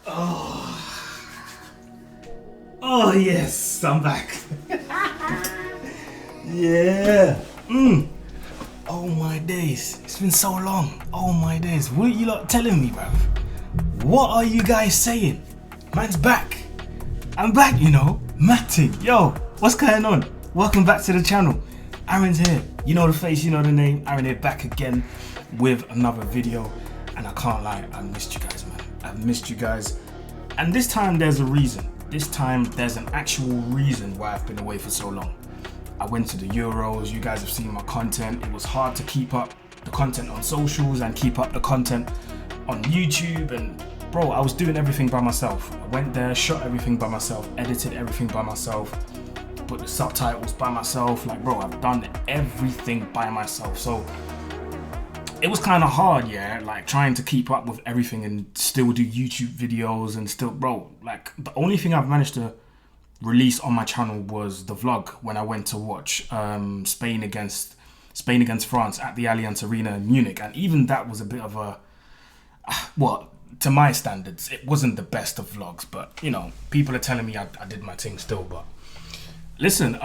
Oh yes, I'm back. Yeah. Oh my days. It's been so long. Oh my days. What are you lot telling me, bruv? What are you guys saying? Man's back. I'm back, you know. Matty. Yo, what's going on? Welcome back to the channel. Aaron's here. You know the face, you know the name. Aaron here, back again with another video. And I can't lie, I missed you guys, man. I've missed you guys. And this time there's a reason. This time there's an actual reason why I've been away for so long. I went to the Euros, you guys have seen my content. It was hard to keep up the content on socials and keep up the content on YouTube. And bro, I was doing everything by myself. I went there, shot everything by myself, edited everything by myself, put the subtitles by myself. Like bro, I've done everything by myself. So it was kind of hard, yeah, like trying to keep up with everything and still do YouTube videos and still, bro, like the only thing I've managed to release on my channel was the vlog when I went to watch Spain against France at the Allianz Arena in Munich. And even that was a bit of a, well, to my standards, it wasn't the best of vlogs, but you know, people are telling me I did my thing still. But listen,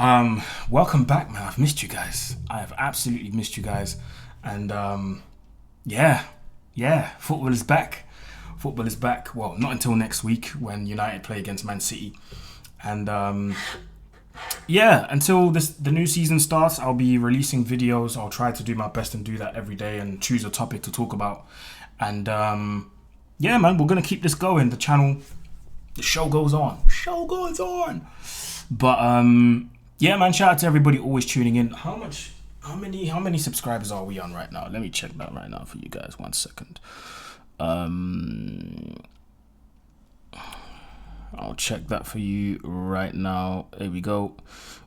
welcome back, man. I've missed you guys. I have absolutely missed you guys. And yeah, football is back. Football is back. Well, not until next week when United play against Man City. And yeah, until the new season starts, I'll be releasing videos. I'll try to do my best and do that every day and choose a topic to talk about. And yeah, man, we're gonna keep this going. The channel, the show goes on. Show goes on. But yeah, man, shout out to everybody always tuning in. How many subscribers are we on right now? Let me check that right now for you guys. 1 second. I'll check that for you right now. There we go.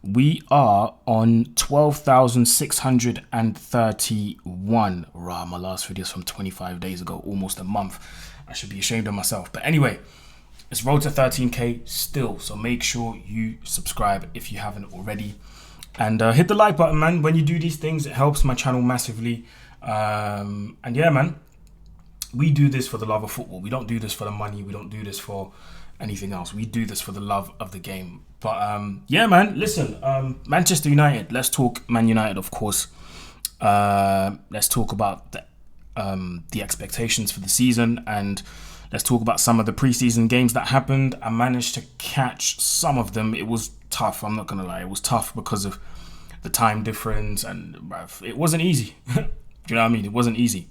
We are on 12,631. Rah, my last video is from 25 days ago, almost a month. I should be ashamed of myself. But anyway, it's road to 13k still. So make sure you subscribe if you haven't already. And hit the like button, man. When you do these things, it helps my channel massively. And yeah, man, we do this for the love of football. We don't do this for the money. We don't do this for anything else. We do this for the love of the game. But yeah, man, listen, Manchester United. Let's talk Man United, of course. Let's talk about the expectations for the season, and let's talk about some of the preseason games that happened. I managed to catch some of them. It was tough, I'm not gonna lie. It was tough because of the time difference, and it wasn't easy. Do you know what I mean? It wasn't easy.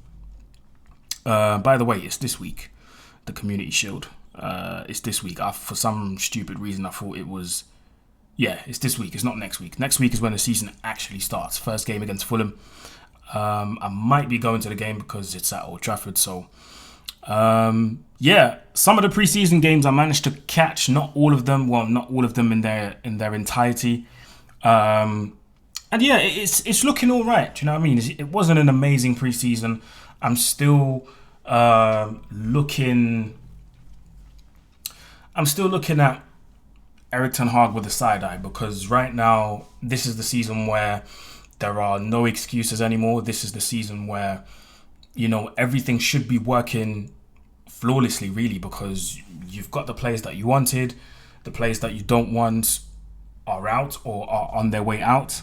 By the way, it's this week, the Community Shield. It's this week. For some stupid reason, I thought it was, yeah, it's this week. It's not next week. Next week is when the season actually starts. First game against Fulham. I might be going to the game because it's at Old Trafford. So yeah, some of the preseason games I managed to catch. Not all of them. Well, not all of them in their entirety. And yeah, it's looking all right. Do you know what I mean? It wasn't an amazing preseason. I'm still looking at Erik ten Hag with a side eye, because right now this is the season where there are no excuses anymore. This is the season where, you know, everything should be working flawlessly, really, because you've got the players that you wanted. The players that you don't want are out or are on their way out.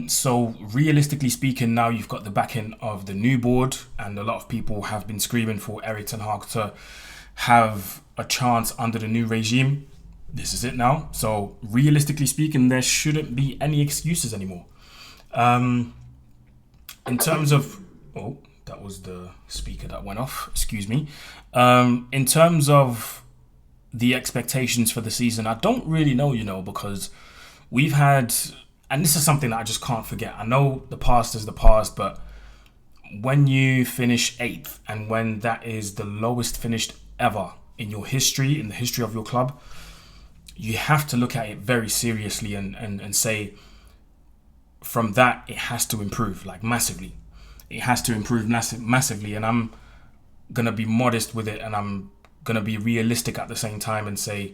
So realistically speaking, now you've got the backing of the new board, and a lot of people have been screaming for Erik ten Hag to have a chance under the new regime. This is it now. So realistically speaking, there shouldn't be any excuses anymore. In terms of, oh, that was the speaker that went off, excuse me. In terms of the expectations for the season, I don't really know, you know, because we've had, and this is something that I just can't forget. I know the past is the past, but when you finish 8th, and when that is the lowest finished ever in your history, in the history of your club, you have to look at it very seriously and say, from that, it has to improve, like massively. It has to improve massively, and I'm going to be modest with it, and I'm going to be realistic at the same time and say,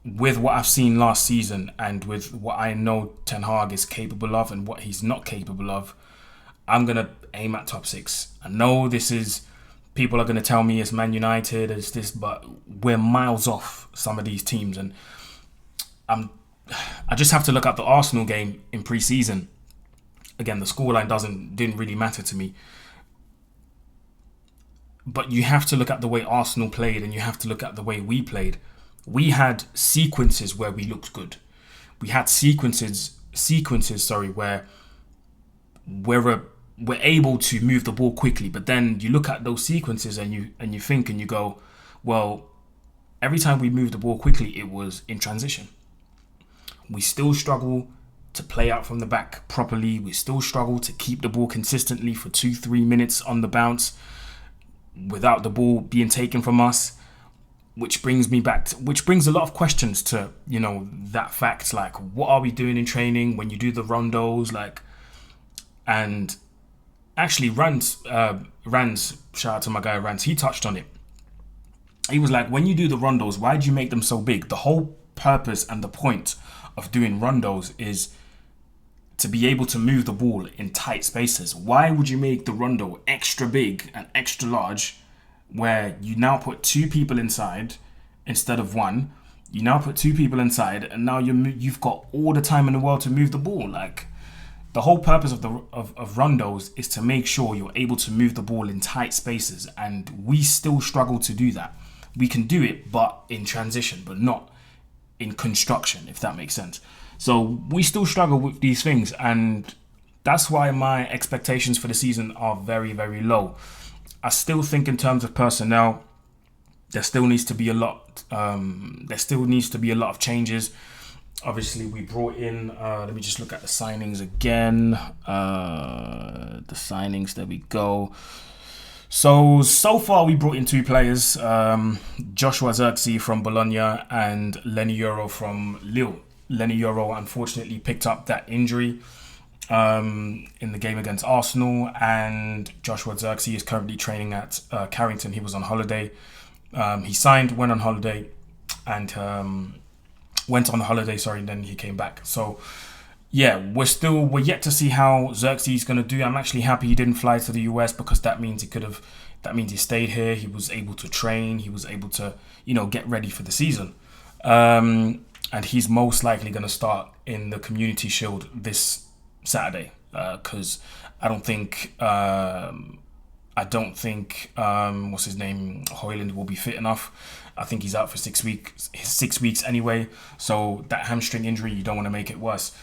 with what I've seen last season and with what I know Ten Hag is capable of and what he's not capable of, I'm going to aim at top 6. I know this is People are going to tell me it's Man United, it's this, but we're miles off some of these teams. And I just have to look at the Arsenal game in pre-season. Again, the scoreline didn't really matter to me. But you have to look at the way Arsenal played, and you have to look at the way we played. We had sequences where we looked good. We had sequences, where we're able to move the ball quickly. But then you look at those sequences and you think and you go, well, every time we moved the ball quickly, it was in transition. We still struggle to play out from the back properly. We still struggle to keep the ball consistently for 2-3 minutes on the bounce without the ball being taken from us, which brings a lot of questions to, that fact. Like, what are we doing in training when you do the rondos? Like, and actually Rands, shout out to my guy Rands, he touched on it. He was like, when you do the rondos, why do you make them so big? The whole purpose and the point of doing rondos is to be able to move the ball in tight spaces. Why would you make the rondo extra big and extra large, where you now put 2 people inside instead of 1? You now put 2 people inside, and now you've got all the time in the world to move the ball. Like, the whole purpose of rondos is to make sure you're able to move the ball in tight spaces, and we still struggle to do that. We can do it, but in transition, but not in construction, if that makes sense. So we still struggle with these things, and that's why my expectations for the season are very, very low. I still think in terms of personnel, there still needs to be a lot. There still needs to be a lot of changes. Obviously, we brought in. Let me just look at the signings again. The signings. There we go. So far we brought in 2 players, Joshua Zirkzee from Bologna and Lenny Yoro from Lille. Lenny Yoro unfortunately picked up that injury in the game against Arsenal, and Joshua Zirkzee is currently training at Carrington. He was on holiday. He signed, went on holiday, and then he came back. So yeah, we're yet to see how Xerxes going to do. I'm actually happy he didn't fly to the US, because that means he stayed here. He was able to train. He was able to, get ready for the season. And he's most likely going to start in the Community Shield this Saturday, because I don't think what's his name, Hoyland, will be fit enough. I think he's out for 6 weeks anyway. So that hamstring injury, you don't want to make it worse.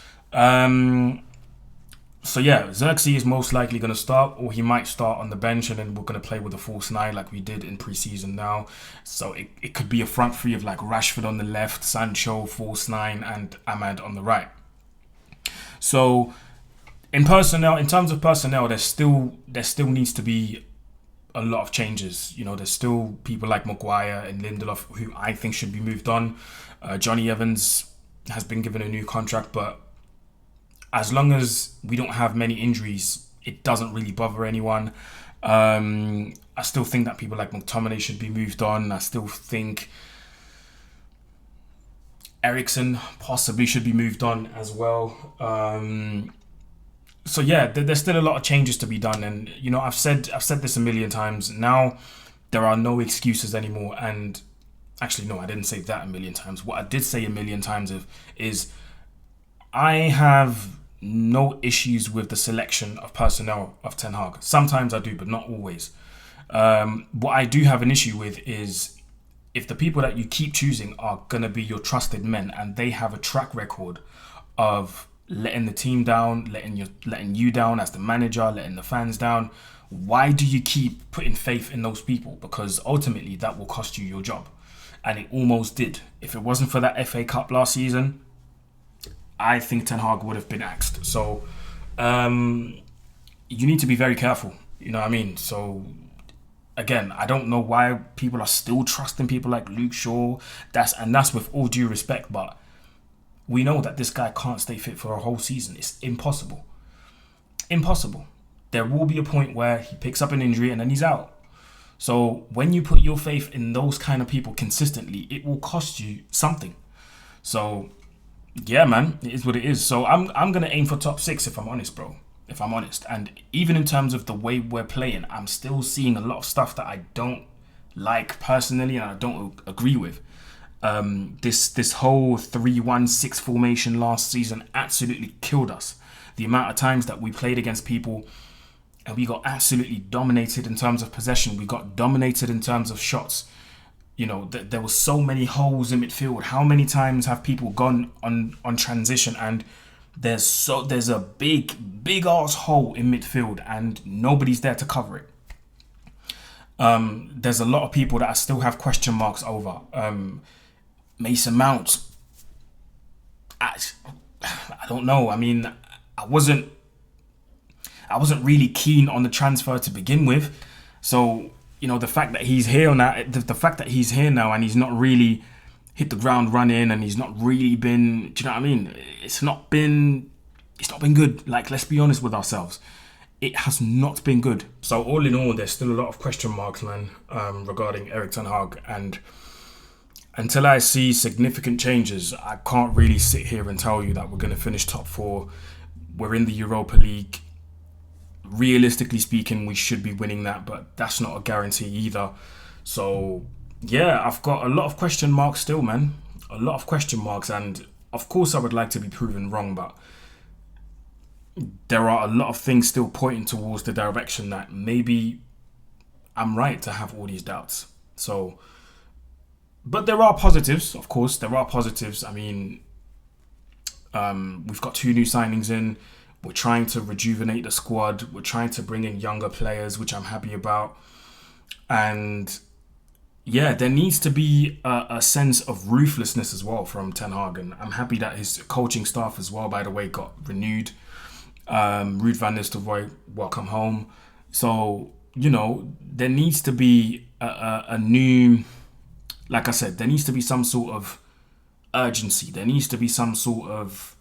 So yeah, Xerxes is most likely going to start, or he might start on the bench, and then we're going to play with a false 9 like we did in pre-season now. So it could be a front 3 of like Rashford on the left, Sancho, false 9, and Ahmad on the right. So in terms of personnel, there still needs to be a lot of changes. There's still people like Maguire and Lindelof who I think should be moved on. Johnny Evans has been given a new contract, but as long as we don't have many injuries, it doesn't really bother anyone. I still think that people like McTominay should be moved on. I still think Eriksen possibly should be moved on as well. So yeah, there's still a lot of changes to be done, and I've said this a million times. Now there are no excuses anymore, and actually no, I didn't say that a million times. What I did say a million times is I have no issues with the selection of personnel of Ten Hag. Sometimes I do, but not always. What I do have an issue with is if the people that you keep choosing are going to be your trusted men, and they have a track record of letting the team down, letting you down as the manager, letting the fans down, why do you keep putting faith in those people? Because ultimately that will cost you your job. And it almost did. If it wasn't for that FA Cup last season, I think Ten Hag would have been axed. So you need to be very careful. You know what I mean? So again, I don't know why people are still trusting people like Luke Shaw. That's with all due respect, but we know that this guy can't stay fit for a whole season. It's impossible. Impossible. There will be a point where he picks up an injury and then he's out. So when you put your faith in those kind of people consistently, it will cost you something. So yeah, man, it is what it is. So I'm gonna aim for top 6 if I'm honest, bro. if I'm honest. And even in terms of the way we're playing, I'm still seeing a lot of stuff that I don't like personally and I don't agree with. This whole 3-1-6 formation last season absolutely killed us. The amount of times that we played against people and we got absolutely dominated in terms of possession. We got dominated in terms of shots. You know, there were so many holes in midfield. How many times have people gone on transition and there's a big ass hole in midfield and nobody's there to cover it. There's a lot of people that I still have question marks over. Mason Mount, I don't know. I mean, I wasn't really keen on the transfer to begin with. So, you know, the fact that he's here now, the fact that he's here now and he's not really hit the ground running and he's not really been, do you know what I mean? It's not been good. Like, let's be honest with ourselves. It has not been good. So all in all, there's still a lot of question marks, man, regarding Erik ten Hag. And until I see significant changes, I can't really sit here and tell you that we're going to finish top 4. We're in the Europa League. Realistically speaking, we should be winning that, but that's not a guarantee either. So, yeah, I've got a lot of question marks still, man. A lot of question marks. And, of course, I would like to be proven wrong, but there are a lot of things still pointing towards the direction that maybe I'm right to have all these doubts. So, but there are positives, of course. There are positives. I mean, we've got 2 new signings in. We're trying to rejuvenate the squad. We're trying to bring in younger players, which I'm happy about. And yeah, there needs to be a sense of ruthlessness as well from Ten Hag. And I'm happy that his coaching staff as well, by the way, got renewed. Ruud van Nistelrooy, welcome home. So, you know, there needs to be a new, like I said, there needs to be some sort of urgency. There needs to be some sort of,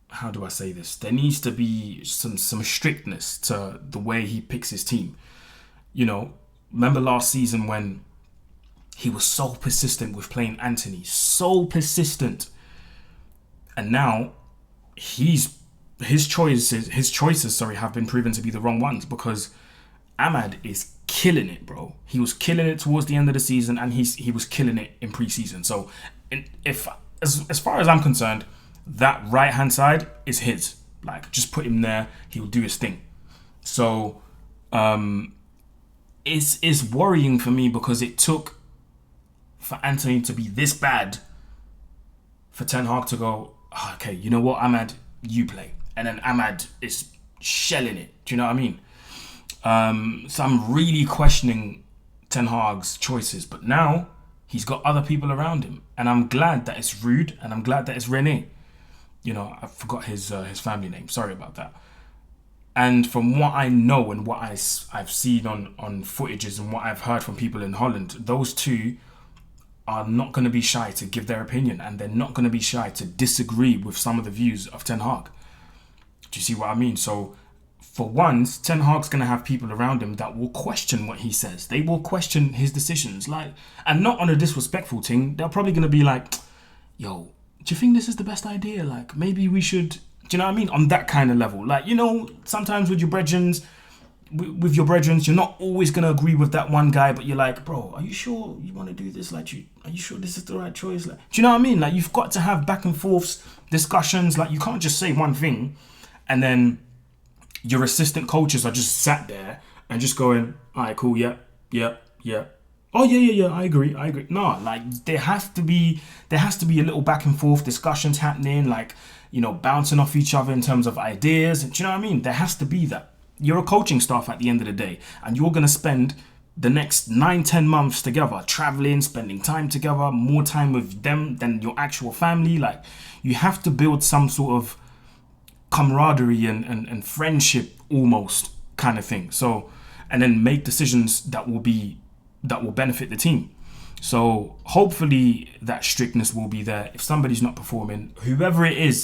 how do I say this? There needs to be some strictness to the way he picks his team. You know, remember last season when he was so persistent with playing Anthony, so persistent, and now his choices have been proven to be the wrong ones because Ahmad is killing it, bro. He was killing it towards the end of the season, and he was killing it in pre-season. So, if as far as I'm concerned, that right hand side is his. Like, just put him there, he'll do his thing. So, it's worrying for me because it took for Anthony to be this bad for Ten Hag to go, oh, okay, you know what, Ahmad, you play. And then Ahmad is shelling it. Do you know what I mean? So I'm really questioning Ten Hag's choices. But now he's got other people around him. And I'm glad that it's Ruud and I'm glad that it's Rene. You know, I forgot his family name. Sorry about that. And from what I know and what I've seen on footages and what I've heard from people in Holland, those two are not going to be shy to give their opinion, and they're not going to be shy to disagree with some of the views of Ten Hag. Do you see what I mean? So, for once, Ten Hag's going to have people around him that will question what he says. They will question his decisions, and not on a disrespectful thing. They're probably going to be like, yo, do you think this is the best idea? Like, maybe we should, do you know what I mean? On that kind of level. Like, you know, sometimes with your brethren, you're not always going to agree with that one guy, but you're like, bro, are you sure you want to do this? Like, are you sure this is the right choice? Like, do you know what I mean? Like, you've got to have back and forths, discussions. Like, you can't just say one thing and then your assistant coaches are just sat there and just going, all right, cool, yeah. Oh, yeah, I agree. No, like, there has to be a little back and forth discussions happening, like, you know, bouncing off each other in terms of ideas. Do you know what I mean? There has to be that. You're a coaching staff at the end of the day, and you're going to spend the next 9-10 months together, traveling, spending time together, more time with them than your actual family. Like, you have to build some sort of camaraderie and friendship almost kind of thing. So, and then make decisions that will benefit the team. So hopefully that strictness will be there. If somebody's not performing, whoever it is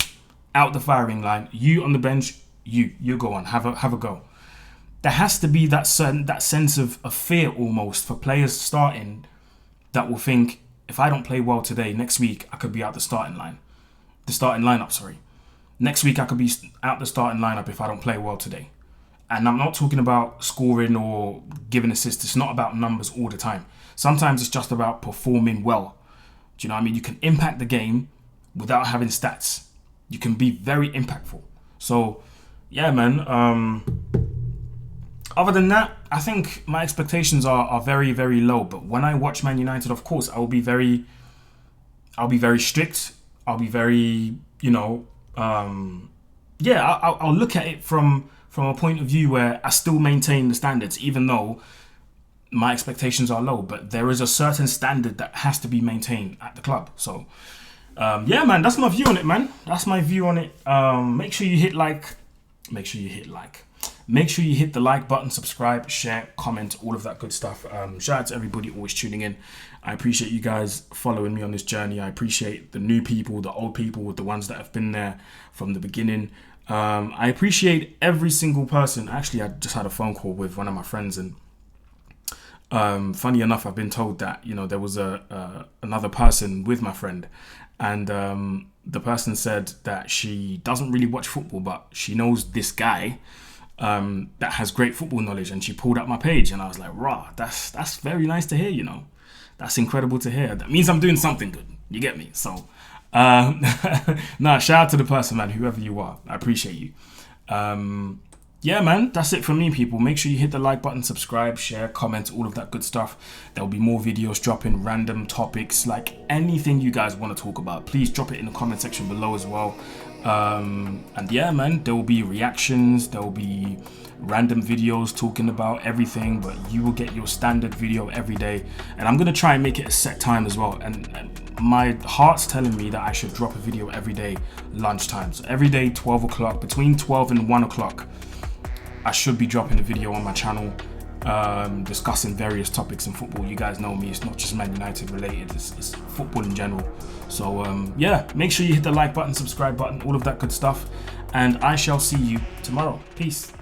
out the firing line, you on the bench, you go on, have a go. There has to be that sense of fear almost for players starting that will think, if I don't play well today, next week I could be out the starting lineup. Next week I could be out the starting lineup if I don't play well today. And I'm not talking about scoring or giving assists. It's not about numbers all the time. Sometimes it's just about performing well. Do you know what I mean? You can impact the game without having stats. You can be very impactful. So, yeah, man. Other than that, I think my expectations are very, very low. But when I watch Man United, of course, I'll be very strict. I'll be very, I'll look at it from a point of view where I still maintain the standards, even though my expectations are low. But there is a certain standard that has to be maintained at the club. So, man, that's my view on it, man. That's my view on it. Make sure you hit like. Make sure you hit the like button, subscribe, share, comment, all of that good stuff. Shout out to everybody always tuning in. I appreciate you guys following me on this journey. I appreciate the new people, the old people, the ones that have been there from the beginning. I appreciate every single person. Actually, I just had a phone call with one of my friends, and funny enough, I've been told that there was another person with my friend, and the person said that she doesn't really watch football, but she knows this guy that has great football knowledge, and she pulled up my page, and I was like, rah, that's very nice to hear. That's incredible to hear. That means I'm doing something good. You get me? So, shout out to the person, man, whoever you are. I appreciate you. Yeah, man, that's it from me, people. Make sure you hit the like button, subscribe, share, comment, all of that good stuff. There'll be more videos dropping, random topics, like anything you guys want to talk about. Please drop it in the comment section below as well. And yeah, man, there will be reactions, there will be random videos talking about everything, but you will get your standard video every day. And I'm going to try and make it a set time as well. And my heart's telling me that I should drop a video every day, lunchtime. So every day, 12 o'clock, between 12 and 1 o'clock. I should be dropping a video on my channel discussing various topics in football. You guys know me, it's not just Man United related, it's football in general. So make sure you hit the like button, subscribe button, all of that good stuff, and I shall see you tomorrow. Peace.